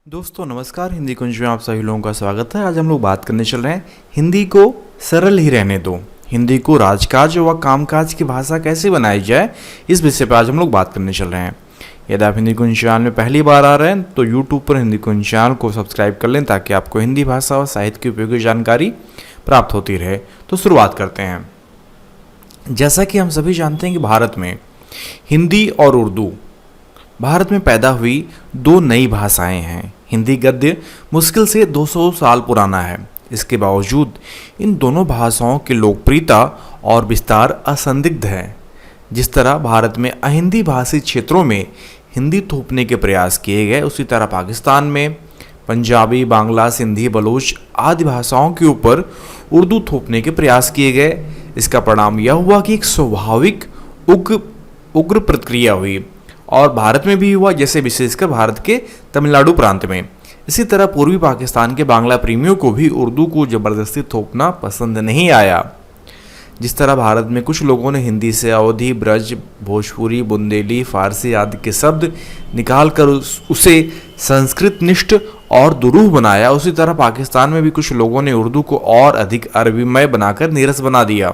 दोस्तों नमस्कार, हिंदी कुंज में आप सभी लोगों का स्वागत है। आज हम लोग बात करने चल रहे हैं हिंदी को सरल ही रहने दो, हिंदी को राजकाज व कामकाज की भाषा कैसे बनाई जाए, इस विषय पर आज हम लोग बात करने चल रहे हैं। यदि आप हिंदी कुंज चैनल में पहली बार आ रहे हैं तो यूट्यूब पर हिंदी कुंज चैनल को सब्सक्राइब कर लें ताकि आपको हिंदी भाषा और साहित्य की उपयोगी जानकारी प्राप्त होती रहे। तो शुरुआत करते हैं। जैसा कि हम सभी जानते हैं कि भारत में हिंदी और उर्दू भारत में पैदा हुई दो नई भाषाएं हैं। हिंदी गद्य मुश्किल से 200 साल पुराना है। इसके बावजूद इन दोनों भाषाओं की लोकप्रियता और विस्तार असंदिग्ध है। जिस तरह भारत में अहिंदी भाषी क्षेत्रों में हिंदी थोपने के प्रयास किए गए, उसी तरह पाकिस्तान में पंजाबी, बांग्ला, सिंधी, बलूच आदि भाषाओं के ऊपर उर्दू थोपने के प्रयास किए गए। इसका परिणाम यह हुआ कि एक स्वाभाविक उग्र प्रक्रिया हुई और भारत में भी हुआ, जैसे विशेषकर भारत के तमिलनाडु प्रांत में। इसी तरह पूर्वी पाकिस्तान के बांग्ला प्रेमियों को भी उर्दू को जबरदस्ती थोपना पसंद नहीं आया। जिस तरह भारत में कुछ लोगों ने हिंदी से अवधी, ब्रज, भोजपुरी, बुंदेली, फारसी आदि के शब्द निकालकर उसे संस्कृत निष्ठ और दुरूह बनाया, उसी तरह पाकिस्तान में भी कुछ लोगों ने उर्दू को और अधिक अरबीमय बनाकर नीरस बना दिया।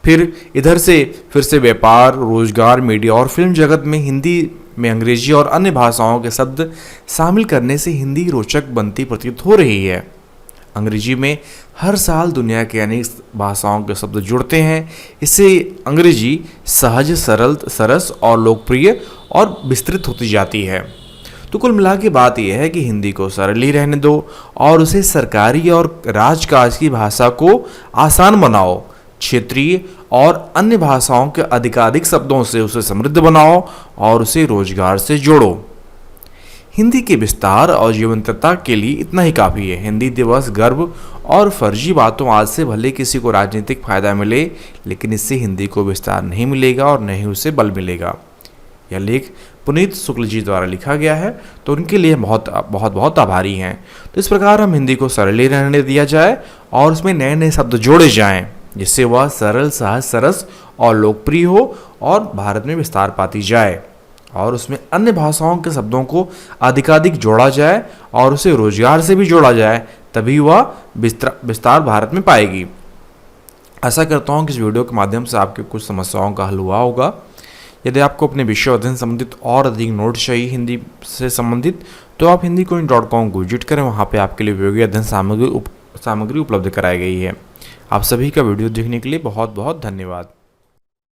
फिर से व्यापार, रोजगार, मीडिया और फिल्म जगत में हिंदी में अंग्रेजी और अन्य भाषाओं के शब्द शामिल करने से हिंदी रोचक बनती प्रतीत हो रही है। अंग्रेजी में हर साल दुनिया के अनेक भाषाओं के शब्द जुड़ते हैं। इससे अंग्रेजी सहज, सरल, सरस और लोकप्रिय और विस्तृत होती जाती है। तो कुल मिला के बात यह है कि हिंदी को सरल ही रहने दो और उसे सरकारी और राजकाज की भाषा को आसान बनाओ। क्षेत्रीय और अन्य भाषाओं के अधिकाधिक शब्दों से उसे समृद्ध बनाओ और उसे रोजगार से जोड़ो। हिंदी के विस्तार और जीवंतता के लिए इतना ही काफ़ी है। हिंदी दिवस गर्व और फर्जी बातों आज से भले किसी को राजनीतिक फायदा मिले, लेकिन इससे हिंदी को विस्तार नहीं मिलेगा और न ही उसे बल मिलेगा। यह लेख पुनीत शुक्ल जी द्वारा लिखा गया है, तो उनके लिए बहुत बहुत बहुत आभारी हैं। तो इस प्रकार हम हिंदी को सरल ही रहने दिया जाए और उसमें नए नए शब्द जोड़े जाएं, जिससे वह सरल, सहज, सरस और लोकप्रिय हो और भारत में विस्तार पाती जाए और उसमें अन्य भाषाओं के शब्दों को अधिकाधिक जोड़ा जाए और उसे रोजगार से भी जोड़ा जाए, तभी वह विस्तार भारत में पाएगी। आशा करता हूँ कि इस वीडियो के माध्यम से आपके कुछ समस्याओं का हल हुआ होगा। यदि आपको अपने विषय अध्ययन संबंधित और अधिक नोट्स चाहिए हिंदी से संबंधित, तो आप hindicoin.com को विजिट करें। वहाँ पे आपके लिए उपयोगी अध्ययन सामग्री उपलब्ध कराई गई है। आप सभी का वीडियो देखने के लिए बहुत बहुत धन्यवाद।